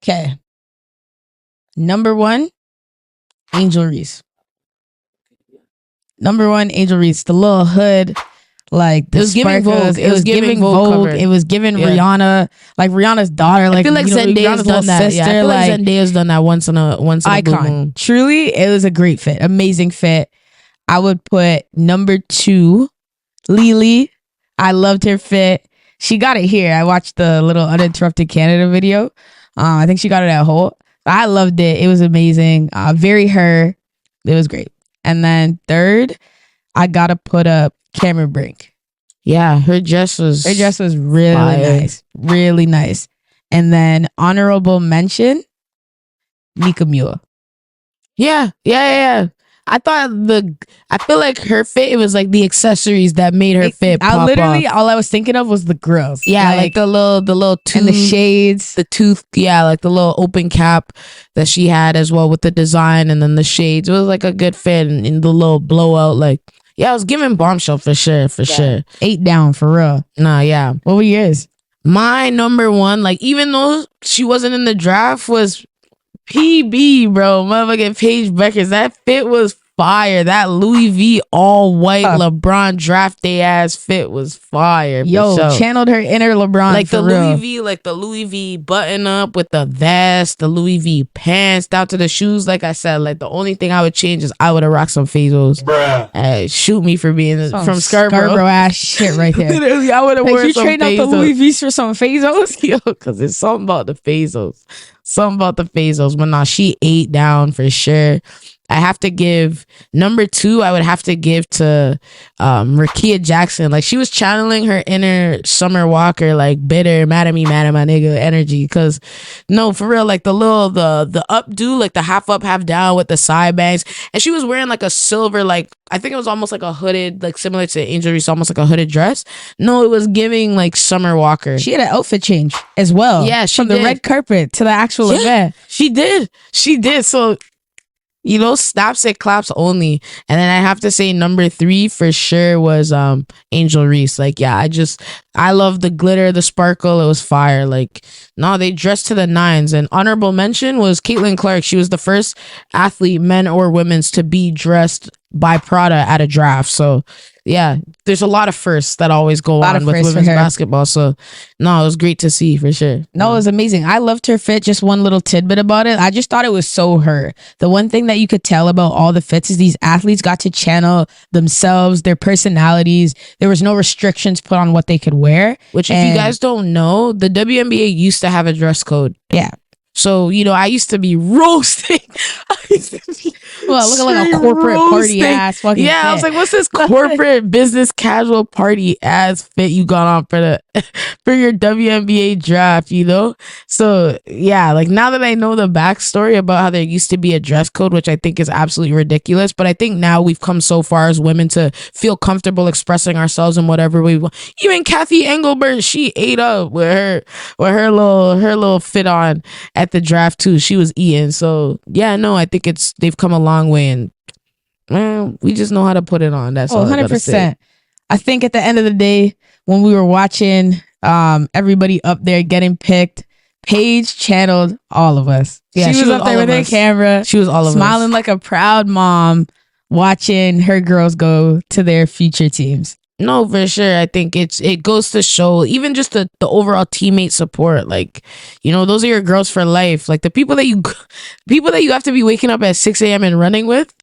[SPEAKER 1] Okay. Number 1, Angel Reese. Number 1, Angel Reese. The little hood. Like the sparkles, it was giving Vogue. It was giving Rihanna, like Rihanna's daughter. Like,
[SPEAKER 2] I feel like Zendaya's done that.
[SPEAKER 1] Sister,
[SPEAKER 2] yeah, I feel like Zendaya's done that once in a
[SPEAKER 1] icon.
[SPEAKER 2] Blue moon.
[SPEAKER 1] Truly, it was a great fit, amazing fit. I would put number 2, Lily. I loved her fit. She got it here. I watched the little Uninterrupted Canada video. I think she got it at Holt. I loved it. It was amazing. Very her. It was great. And then 3rd, I gotta put up Cameron Brink.
[SPEAKER 2] Yeah, her dress was
[SPEAKER 1] really nice. Really nice. And then honorable mention, Nika Muir.
[SPEAKER 2] Yeah. I feel like her fit, it was like the accessories that made her fit pop off.
[SPEAKER 1] All I was thinking of was the grills.
[SPEAKER 2] Yeah, like the little tooth
[SPEAKER 1] and the shades.
[SPEAKER 2] The tooth, yeah, like the little open cap that she had as well with the design and then the shades. It was like a good fit and the little blowout. Like, yeah, I was giving bombshell for sure.
[SPEAKER 1] 8 down for real.
[SPEAKER 2] Nah, yeah.
[SPEAKER 1] What were yours?
[SPEAKER 2] My number 1, like even though she wasn't in the draft, was PB, bro. Motherfucking Paige Beckers. That fit was fire. That Louis V all white LeBron draft day ass fit was fire.
[SPEAKER 1] Yo, channeled her inner LeBron.
[SPEAKER 2] Like the
[SPEAKER 1] real.
[SPEAKER 2] Louis V button up with the vest, the Louis V pants down to the shoes. Like I said, like the only thing I would change is I would have rocked some Fazos. Bruh. Shoot me for being from Scarborough
[SPEAKER 1] ass shit right there.
[SPEAKER 2] Literally, I would have worn
[SPEAKER 1] you
[SPEAKER 2] some
[SPEAKER 1] trading out the Louis V's for some Fazos?
[SPEAKER 2] Yo, because it's something about the Fazos. But nah, she ate down for sure. I have to give number 2. I would have to give to Rakia Jackson. Like, she was channeling her inner Summer Walker, like bitter, mad at me, mad at my nigga energy. Cause no, for real, like the updo, like the half up, half down with the side bangs, and she was wearing like a silver, like I think it was almost like a hooded, like similar to Angel Reese, almost like a hooded dress. No, it was giving like Summer Walker.
[SPEAKER 1] She had an outfit change as well.
[SPEAKER 2] Yeah, she
[SPEAKER 1] from the
[SPEAKER 2] did.
[SPEAKER 1] red carpet to the actual event.
[SPEAKER 2] She did. So, you know, snaps and claps only. And then I have to say number 3 for sure was Angel Reese. Like, yeah, I love the glitter, the sparkle. It was fire. Like, no, they dressed to the nines. And honorable mention was Caitlin Clark. She was the first athlete, men or women's, to be dressed by Prada at a draft. So yeah, there's a lot of firsts that always go on with women's basketball. So no, it was great to see for sure.
[SPEAKER 1] No, it was amazing. I loved her fit. Just one little tidbit about it. I just thought it was so her. The one thing that you could tell about all the fits is these athletes got to channel themselves, their personalities. There was no restrictions put on what they could wear.
[SPEAKER 2] Which, if you guys don't know, the WNBA used to have a dress code.
[SPEAKER 1] Yeah.
[SPEAKER 2] So, you know, I used to be roasting.
[SPEAKER 1] Looking like a corporate party ass fucking fit.
[SPEAKER 2] I was like, what's this corporate business casual party ass fit you got on for your WNBA draft, you know? So yeah, like now that I know the backstory about how there used to be a dress code, which I think is absolutely ridiculous, but I think now we've come so far as women to feel comfortable expressing ourselves in whatever we want. Even Kathy Engelbert, she ate up with her little fit on at the draft too. She was eating. So yeah, no, I think they've come a long way, and man, we just know how to put it on. That's all 100%.
[SPEAKER 1] I think at the end of the day, when we were watching everybody up there getting picked, Paige channeled all of us. Yeah, she was up there with her camera.
[SPEAKER 2] She was all of us,
[SPEAKER 1] smiling like a proud mom, watching her girls go to their future teams.
[SPEAKER 2] No, for sure. I think it goes to show, even just the overall teammate support. Like, you know, those are your girls for life. Like the people that you have to be waking up at 6 a.m. and running with.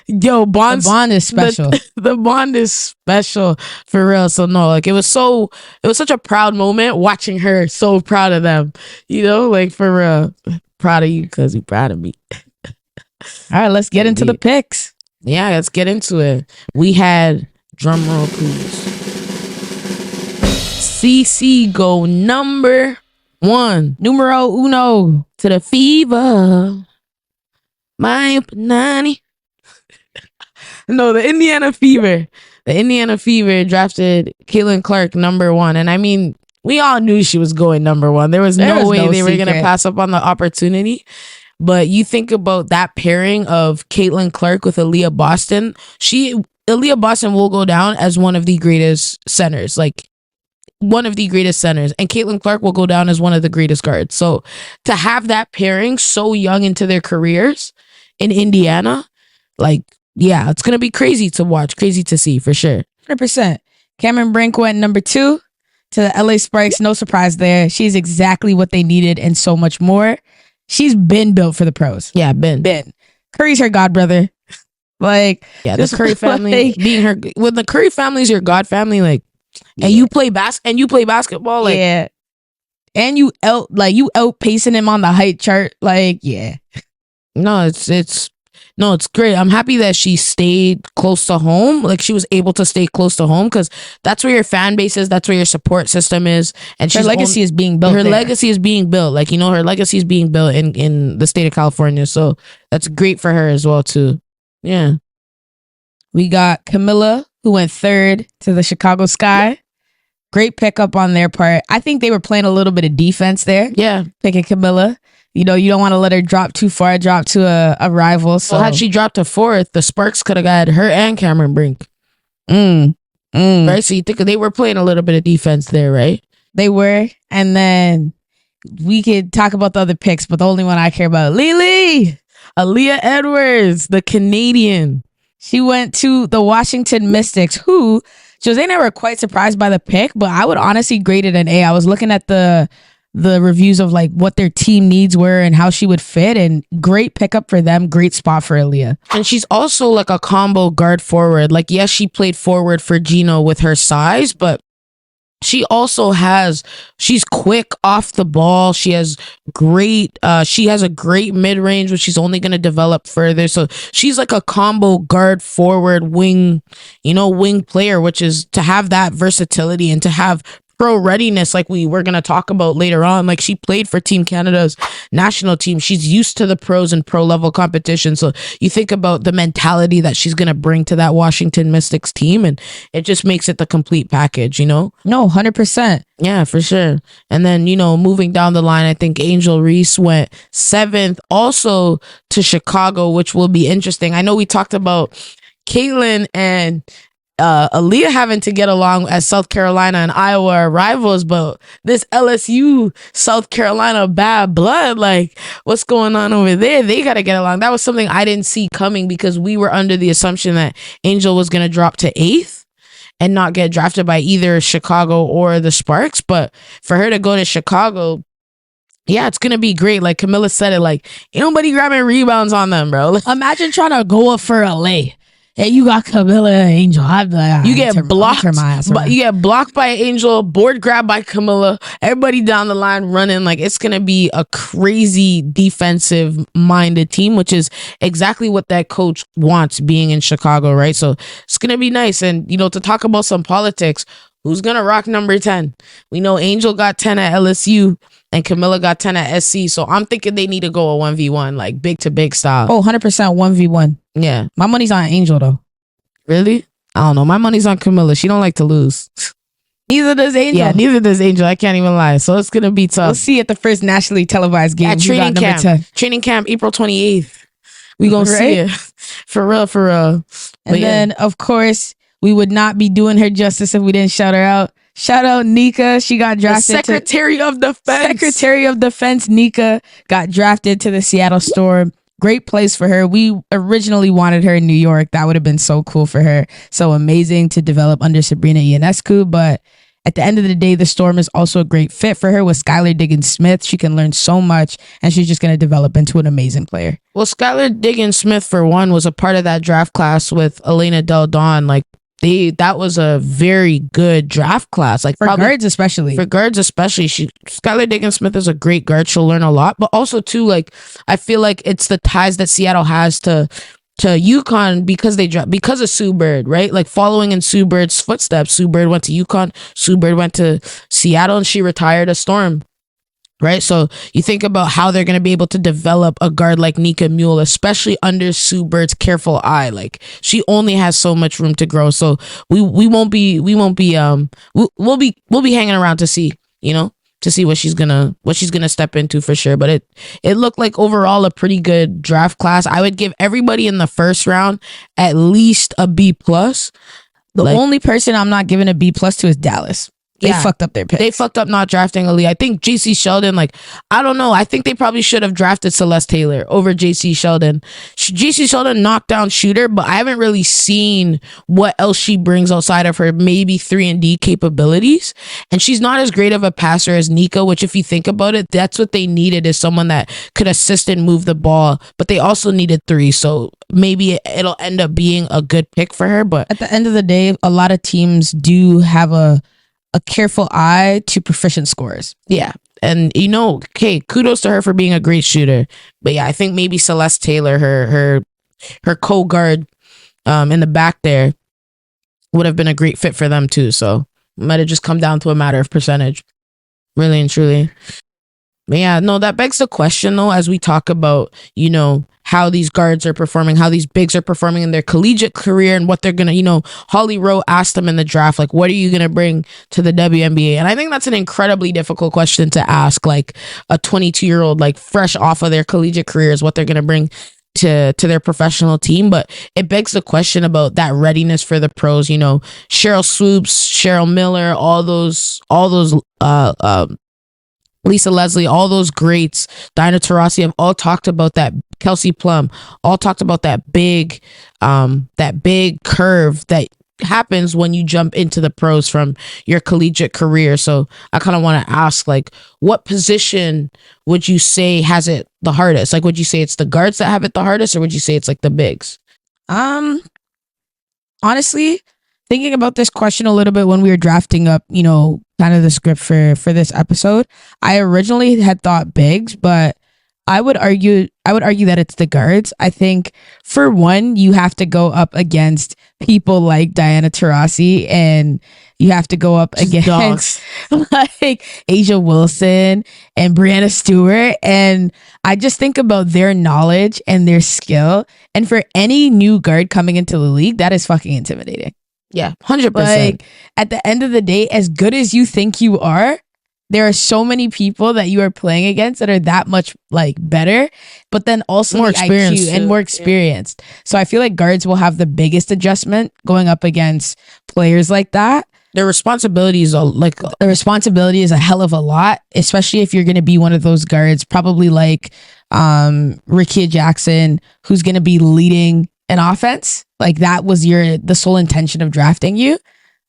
[SPEAKER 2] Yo, the
[SPEAKER 1] bond is special.
[SPEAKER 2] The bond is special for real. So no, like it was such a proud moment watching her. So proud of them. You know, like for real, proud of you because you're proud of me.
[SPEAKER 1] All right, let's get into the picks.
[SPEAKER 2] Yeah, let's get into it. We had, drum roll please, CC go number 1,
[SPEAKER 1] numero uno,
[SPEAKER 2] to the fever. My Panani. No, the Indiana Fever. The Indiana Fever drafted Caitlin Clark number 1. And I mean, we all knew she was going number 1. There was no way they were going to pass up on the opportunity. But you think about that pairing of Caitlin Clark with Aaliyah Boston. Aaliyah Boston will go down as one of the greatest centers. Like, one of the greatest centers. And Caitlin Clark will go down as one of the greatest guards. So to have that pairing so young into their careers in Indiana, like, yeah, it's going to be crazy to watch, crazy to see for sure.
[SPEAKER 1] 100%. Cameron Brink went number 2 to the LA Sparks. No surprise there. She's exactly what they needed and so much more. She's been built for the pros.
[SPEAKER 2] Yeah, been.
[SPEAKER 1] Curry's her god brother. Like,
[SPEAKER 2] yeah, the Curry family being her, when the Curry family is your god family, like, and you play basketball, like,
[SPEAKER 1] yeah, and you outpacing him on the height chart, like, yeah.
[SPEAKER 2] No, it's great. I'm happy that she stayed close to home. Like, she was able to stay close to home because that's where your fan base is. That's where your support system is. And
[SPEAKER 1] her legacy is being built.
[SPEAKER 2] Her legacy is being built. Like, you know, her legacy is being built in the state of California. So that's great for her as well, too. Yeah.
[SPEAKER 1] We got Camilla, who went 3rd to the Chicago Sky. Great pickup on their part. I think they were playing a little bit of defense there.
[SPEAKER 2] Yeah.
[SPEAKER 1] Picking Camilla. You know, you don't want to let her drop too far, drop to a rival. So
[SPEAKER 2] had she dropped to 4th, the Sparks could have got her and Cameron Brink.
[SPEAKER 1] Right?
[SPEAKER 2] So you think they were playing a little bit of defense there, right?
[SPEAKER 1] They were. And then we could talk about the other picks, but the only one I care about, Lily.
[SPEAKER 2] Aaliyah Edwards, the Canadian.
[SPEAKER 1] She went to the Washington Mystics, who Jose and I were quite surprised by the pick, but I would honestly grade it an A. I was looking at the reviews of like what their team needs were and how she would fit, and great pickup for them. Great spot for Aaliyah. And
[SPEAKER 2] she's also like a combo guard forward. Like, yes, she played forward for Gino with her size, but She also she's quick off the ball. She has a great mid-range, which she's only going to develop further. So she's like a combo guard, forward, wing, wing player, which is to have that versatility and to have pro readiness, like we're going to talk about later on. Like, she played for Team Canada's national team. She's used to the pros and pro level competition. So you think about the mentality that she's going to bring to that Washington Mystics team, and it just makes it the complete package,
[SPEAKER 1] No, 100%.
[SPEAKER 2] Yeah, for sure. And then, moving down the line, I think Angel Reese went 7th also to Chicago, which will be interesting. I know we talked about Caitlin and Aaliyah having to get along as South Carolina and Iowa are rivals, but this LSU South Carolina bad blood, like, what's going on over there? They got to get along. That was something I didn't see coming, because we were under the assumption that Angel was going to drop to 8th and not get drafted by either Chicago or the Sparks. But for her to go to Chicago, yeah, it's going to be great. Like Camilla said it, like, ain't nobody grabbing rebounds on them, bro.
[SPEAKER 1] Imagine trying to go up for LA. Hey, you got Camilla and Angel.
[SPEAKER 2] You get blocked. You get blocked by Angel, board grab by Camilla. Everybody down the line running. Like, it's gonna be a crazy defensive minded team, which is exactly what that coach wants being in Chicago, right? So it's gonna be nice. And to talk about some politics, who's gonna rock number 10? We know Angel got 10 at LSU and Camilla got 10 at SC. So I'm thinking they need to go a 1v1, like big to big style.
[SPEAKER 1] Oh, 100% 1v1.
[SPEAKER 2] Yeah.
[SPEAKER 1] My money's on Angel, though.
[SPEAKER 2] Really? I don't know. My money's on Camilla. She don't like to lose.
[SPEAKER 1] Neither does Angel.
[SPEAKER 2] Yeah, neither does Angel. I can't even lie. So it's going to be tough.
[SPEAKER 1] We'll see at the first nationally televised game.
[SPEAKER 2] At training camp.
[SPEAKER 1] 10.
[SPEAKER 2] Training camp, April 28th. We going to see it. For real, for real.
[SPEAKER 1] And then, of course, we would not be doing her justice if we didn't shout her out. Shout out Nika. She got drafted.
[SPEAKER 2] Secretary of Defense.
[SPEAKER 1] Nika got drafted to the Seattle Storm. Great place for her. We originally wanted her in New York. That would have been so cool for her. So amazing to develop under Sabrina Ionescu. But at the end of the day, the Storm is also a great fit for her with Skylar Diggins-Smith. She can learn so much, and she's just going to develop into an amazing player.
[SPEAKER 2] Well, Skylar Diggins-Smith, for one, was a part of that draft class with Elena Del Don. Like, that was a very good draft class. Like,
[SPEAKER 1] for guards especially.
[SPEAKER 2] Skylar Diggins-Smith is a great guard. She'll learn a lot. But also too, like, I feel like it's the ties that Seattle has to UConn because of Sue Bird, right? Like, following in Sue Bird's footsteps. Sue Bird went to UConn. Sue Bird went to Seattle, and she retired a Storm. Right, so you think about how they're going to be able to develop a guard like Nika Mule, especially under Sue Bird's careful eye. Like, she only has so much room to grow. So we'll be hanging around to see, to see what she's gonna step into for sure. But it looked like overall a pretty good draft class. I would give everybody in the first round at least a B+. The
[SPEAKER 1] only person I'm not giving a B+ to is Dallas. They fucked up their picks.
[SPEAKER 2] They fucked up not drafting Ali. I think JC Sheldon, I don't know. I think they probably should have drafted Celeste Taylor over JC Sheldon. JC Sheldon, knockdown shooter, but I haven't really seen what else she brings outside of her maybe 3-and-D capabilities. And she's not as great of a passer as Nika, which, if you think about it, that's what they needed, is someone that could assist and move the ball. But they also needed 3. So maybe it'll end up being a good pick for her. But
[SPEAKER 1] at the end of the day, a lot of teams do have a careful eye to proficient scores.
[SPEAKER 2] Yeah. And okay, kudos to her for being a great shooter. But yeah, I think maybe Celeste Taylor, her co-guard in the back there, would have been a great fit for them too. So it might have just come down to a matter of percentage. Really and truly. But yeah, no, that begs the question though, as we talk about, how these guards are performing, how these bigs are performing in their collegiate career, and what they're going to, Holly Rowe asked them in the draft, like, what are you going to bring to the WNBA? And I think that's an incredibly difficult question to ask, like a 22-year-old, like fresh off of their collegiate careers, what they're going to bring to their professional team. But it begs the question about that readiness for the pros. Cheryl Swoops, Cheryl Miller, all those Lisa Leslie, all those greats, Dinah Taurasi, have all talked about that. Kelsey Plum, all talked about that big curve that happens when you jump into the pros from your collegiate career. So I kind of want to ask, like, what position would you say has it the hardest? Like, would you say it's the guards that have it the hardest, or would you say it's like the bigs?
[SPEAKER 1] Honestly, thinking about this question a little bit when we were drafting up, you know, kind of the script for this episode, I originally had thought bigs, but I would argue that it's the guards. I think for one, you have to go up against people like Diana Taurasi, and you have to go up against like Asia Wilson and Brianna Stewart. And I just think about their knowledge and their skill. And for any new guard coming into the league, that is fucking intimidating.
[SPEAKER 2] Yeah, 100%.
[SPEAKER 1] Like at the end of the day, as good as you think you are, there are so many people that you are playing against that are that much like better, but then also
[SPEAKER 2] more
[SPEAKER 1] the IQ and more experienced. So I feel like guards will have the biggest adjustment going up against players like that.
[SPEAKER 2] Their responsibilities are like
[SPEAKER 1] The responsibility is a hell of a lot, especially if you're going to be one of those guards, probably like Rickea Jackson, who's going to be leading an offense. Like that was the sole intention of drafting you.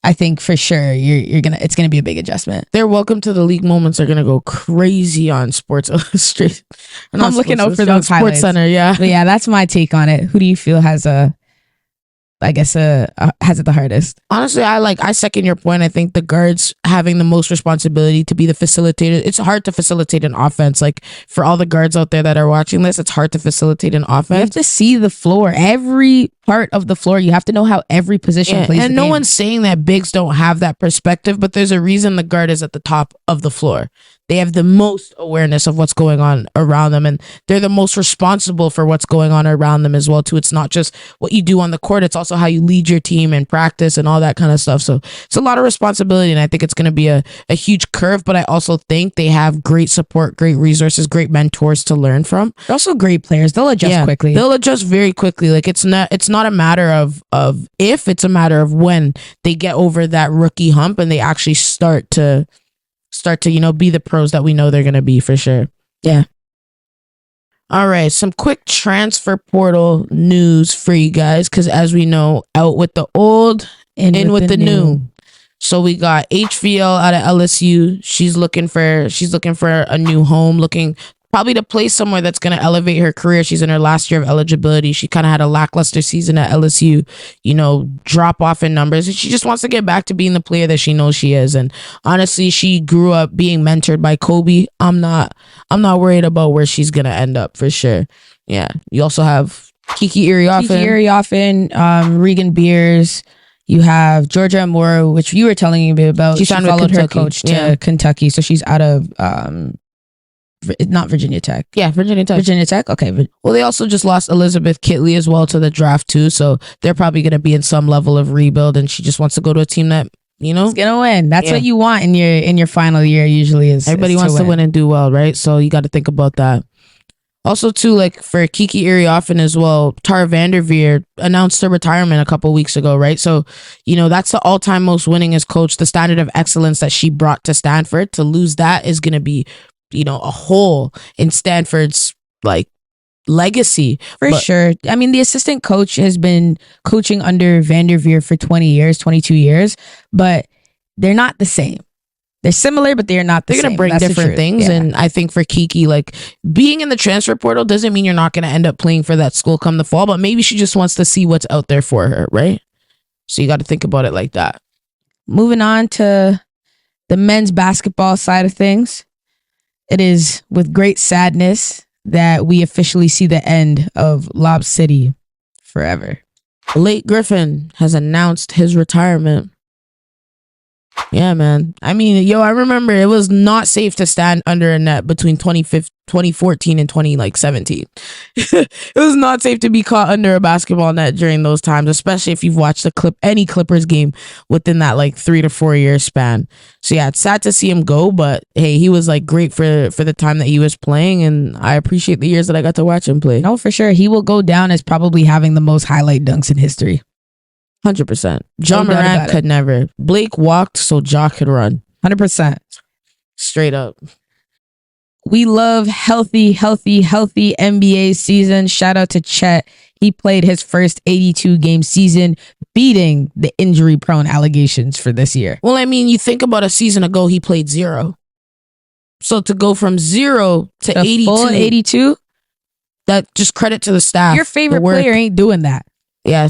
[SPEAKER 1] I think for sure it's gonna be a big adjustment.
[SPEAKER 2] their welcome to the league moments are gonna go crazy on Sports Illustrated.
[SPEAKER 1] I'm looking out for those
[SPEAKER 2] Sports
[SPEAKER 1] highlights.
[SPEAKER 2] Center, yeah.
[SPEAKER 1] But yeah, that's my take on it. Who do you feel has has it the hardest?
[SPEAKER 2] Honestly, I second your point. I think the guards having the most responsibility to be the facilitator. It's hard to facilitate an offense. Like for all the guards out there that are watching this, it's hard to facilitate an offense.
[SPEAKER 1] You have to see the floor, every part of the floor. You have to know how every position plays.
[SPEAKER 2] And no one's saying that bigs don't have that perspective, but there's a reason the guard is at the top of the floor. They have the most awareness of what's going on around them, and they're the most responsible for what's going on around them as well too. It's not just what you do on the court, it's also how you lead your team and practice and all that kind of stuff. So it's a lot of responsibility, and I think it's going to be a huge curve, but I also think they have great support, great resources, great mentors to learn from.
[SPEAKER 1] They're also great players. They'll adjust quickly.
[SPEAKER 2] They'll adjust very quickly. Like it's not a matter of if, it's a matter of when they get over that rookie hump and they actually start to be the pros that we know they're going to be for sure.
[SPEAKER 1] Yeah.
[SPEAKER 2] All right, some quick transfer portal news for you guys, because as we know, out with the old, in with the new. So we got HVL out of LSU. She's looking for a new home, looking probably to play somewhere that's going to elevate her career. She's in her last year of eligibility. She kind of had a lackluster season at LSU, drop off in numbers. And she just wants to get back to being the player that she knows she is. And honestly, she grew up being mentored by Kobe. I'm not worried about where she's going to end up for sure. Yeah. You also have Kiki Iriafen, Regan Beers. You have Georgia Amora, which you were telling me about. She followed her coach to Kentucky. So she's out of not Virginia Tech. Yeah, Virginia Tech.
[SPEAKER 1] Okay.
[SPEAKER 2] Well, they also just lost Elizabeth Kitley as well to the draft too, so they're probably going to be in some level of rebuild, and she just wants to go to a team that
[SPEAKER 1] it's gonna win. That's what you want in your final year. Usually is
[SPEAKER 2] everybody wants to win and do well, right? So you got to think about that. Also, too, like for Kiki Iriafen as well, Tara Vanderveer announced her retirement a couple weeks ago, right? So, that's the all-time most winningest coach, the standard of excellence that she brought to Stanford. To lose that is going to be a hole in Stanford's legacy
[SPEAKER 1] for sure. I mean, the assistant coach has been coaching under Vanderveer for 22 years, but they're not the same. They're similar, but they're not the same.
[SPEAKER 2] They're going to bring different things. Yeah. And I think for Kiki, being in the transfer portal doesn't mean you're not going to end up playing for that school come the fall, but maybe she just wants to see what's out there for her, right? So you got to think about it like that.
[SPEAKER 1] Moving on to the men's basketball side of things. It is with great sadness that we officially see the end of Lob City forever.
[SPEAKER 2] Blake Griffin has announced his retirement. Yeah, man. I mean, I remember it was not safe to stand under a net between 2014 and 2017. It was not safe to be caught under a basketball net during those times, especially if you've watched any Clippers game within that 3 to 4 year span. So yeah, it's sad to see him go, but hey, he was great for the time that he was playing, and I appreciate the years that I got to watch him play.
[SPEAKER 1] No, for sure. He will go down as probably having the most highlight dunks in history.
[SPEAKER 2] 100%. John Morant could never. Blake walked so Ja could run.
[SPEAKER 1] 100%.
[SPEAKER 2] Straight up.
[SPEAKER 1] We love healthy NBA season. Shout out to Chet. He played his first 82 game season, beating the injury prone allegations for this year.
[SPEAKER 2] Well, I mean, you think about a season ago, he played 0. So to go from 0 to 82.
[SPEAKER 1] Full 82?
[SPEAKER 2] That just credit to the staff.
[SPEAKER 1] Your favorite player ain't doing that.
[SPEAKER 2] Yeah,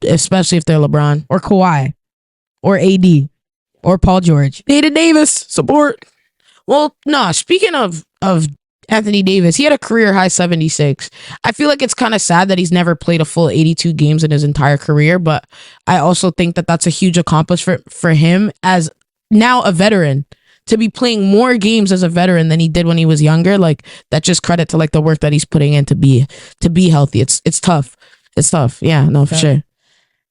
[SPEAKER 2] especially if they're LeBron
[SPEAKER 1] or Kawhi or AD or Paul George.
[SPEAKER 2] Anthony Davis support. Well, no. Speaking of Anthony Davis, he had a career high 76. I feel like it's kind of sad that he's never played a full 82 games in his entire career, but I also think that that's a huge accomplishment for him as now a veteran to be playing more games as a veteran than he did when he was younger. Like, that's just credit to like the work that he's putting in to be healthy. It's tough. It's tough. Yeah, no, for sure.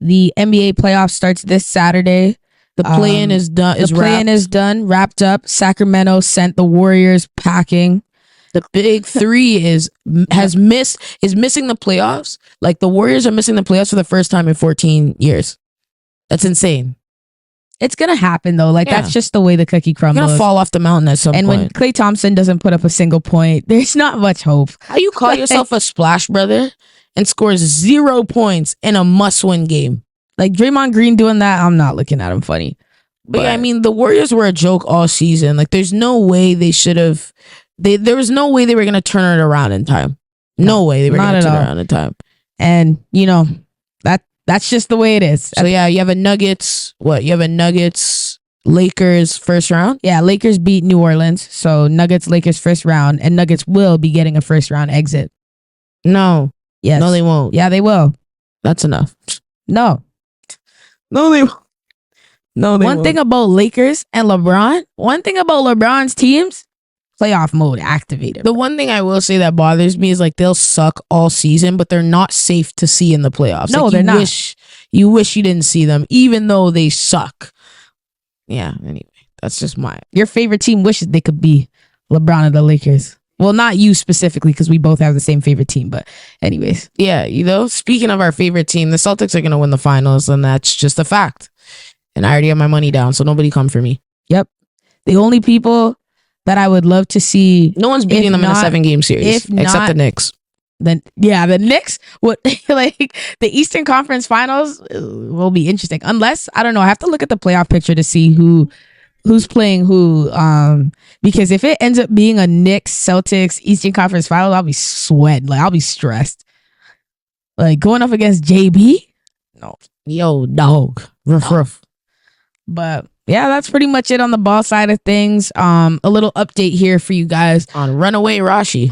[SPEAKER 1] The NBA playoff starts this Saturday.
[SPEAKER 2] The play-in is done.
[SPEAKER 1] The play-in is done, wrapped up. Sacramento sent the Warriors packing.
[SPEAKER 2] The big three is missing the playoffs. Like, the Warriors are missing the playoffs for the first time in 14 years. That's insane.
[SPEAKER 1] It's gonna happen though. Like, that's just the way the cookie crumbles.
[SPEAKER 2] You're gonna fall off the mountain at some point.
[SPEAKER 1] And when Klay Thompson doesn't put up a single point, there's not much hope.
[SPEAKER 2] How you call yourself a splash brother and scores 0 points in a must-win game?
[SPEAKER 1] Like, Draymond Green doing that, I'm not looking at him funny.
[SPEAKER 2] But yeah, I mean, the Warriors were a joke all season. Like, there's no way they should have. There was no way they were gonna turn it around in time. No way they were gonna turn it around in time.
[SPEAKER 1] And that's just the way it is.
[SPEAKER 2] So yeah, you have a Nuggets. What? You have a Nuggets Lakers first round?
[SPEAKER 1] Yeah, Lakers beat New Orleans. So Nuggets Lakers first round, and Nuggets will be getting a first round exit.
[SPEAKER 2] No.
[SPEAKER 1] Yes.
[SPEAKER 2] No, they won't.
[SPEAKER 1] Yeah, they will.
[SPEAKER 2] That's enough.
[SPEAKER 1] No,
[SPEAKER 2] they won't. No, they
[SPEAKER 1] won't. One thing about Lakers and LeBron, one thing about LeBron's teams, playoff mode activated.
[SPEAKER 2] The one thing I will say that bothers me is like they'll suck all season, but they're not safe to see in the playoffs.
[SPEAKER 1] No,
[SPEAKER 2] like,
[SPEAKER 1] they're not.
[SPEAKER 2] You wish you didn't see them, even though they suck. Yeah, anyway, that's just your
[SPEAKER 1] favorite team wishes they could be LeBron and the Lakers. Well, not you specifically, because we both have the same favorite team, but anyways.
[SPEAKER 2] Yeah, speaking of our favorite team, the Celtics are going to win the finals, and that's just a fact. And I already have my money down, so nobody come for me.
[SPEAKER 1] Yep. The only people that I would love to see...
[SPEAKER 2] No one's beating them in a 7-game series, except the Knicks.
[SPEAKER 1] The Knicks would like the Eastern Conference Finals will be interesting. Unless, I don't know, I have to look at the playoff picture to see who's playing who. Because if it ends up being a Knicks Celtics Eastern Conference Finals, I'll be sweating. Like, I'll be stressed. Like, going up against JB? No.
[SPEAKER 2] Yo, dog. Ruff.
[SPEAKER 1] But yeah, that's pretty much it on the ball side of things. A little update here for you guys
[SPEAKER 2] on Runaway Rashi.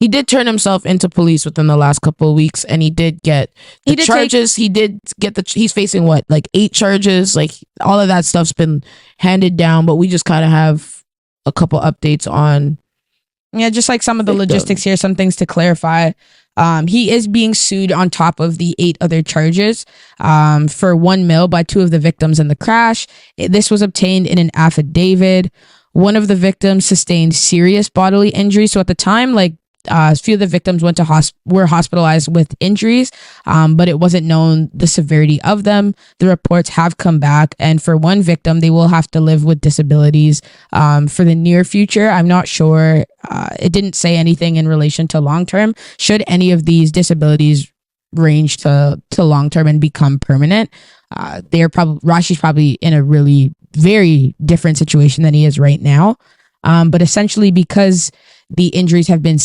[SPEAKER 2] He did turn himself into police within the last couple of weeks, and he did get the charges. He's facing what, like 8 charges? Like, all of that stuff's been handed down, but we just kind of have a couple updates on.
[SPEAKER 1] Yeah, just like some of the logistics here, some things to clarify. He is being sued on top of the 8 other charges for $1 million by 2 of the victims in the crash. This was obtained in an affidavit. One of the victims sustained serious bodily injury. So at the time, like, a few of the victims were hospitalized with injuries, but it wasn't known the severity of them. The reports have come back, and for one victim, they will have to live with disabilities for the near future. I'm not sure. It didn't say anything in relation to long term. Should any of these disabilities range to long term and become permanent, Rashi's probably in a really very different situation than he is right now. But essentially, because the injuries have been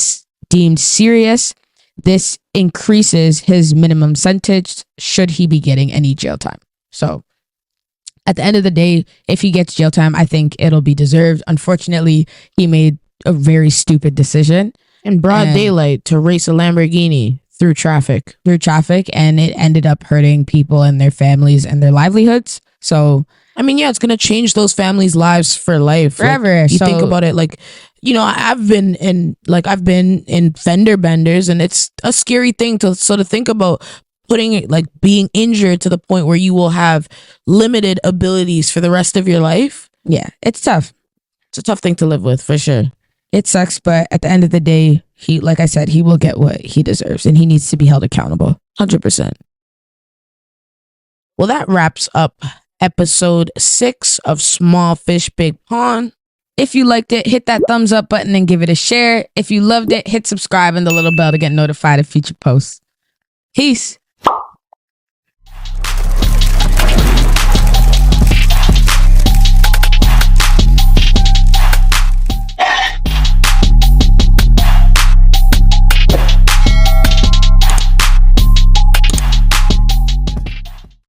[SPEAKER 1] deemed serious, this increases his minimum sentence should he be getting any jail time. So at the end of the day, if he gets jail time, I think it'll be deserved. Unfortunately, he made a very stupid decision
[SPEAKER 2] in broad daylight to race a Lamborghini through traffic,
[SPEAKER 1] and it ended up hurting people and their families and their livelihoods. So
[SPEAKER 2] I mean, yeah, it's gonna change those families' lives for life,
[SPEAKER 1] forever.
[SPEAKER 2] Like, you think about it, like, you know, I've been in fender benders, and it's a scary thing to think about, putting it, like, being injured to the point where you will have limited abilities for the rest of your life.
[SPEAKER 1] Yeah, it's tough.
[SPEAKER 2] It's a tough thing to live with, for sure.
[SPEAKER 1] It sucks, but at the end of the day, like I said, he will get what he deserves, and he needs to be held accountable.
[SPEAKER 2] 100%. Well, that wraps up episode 6 of Small Fish Big Pond.
[SPEAKER 1] If you liked it, hit that thumbs up button and give it a share. If you loved it, hit subscribe and the little bell to get notified of future posts. Peace.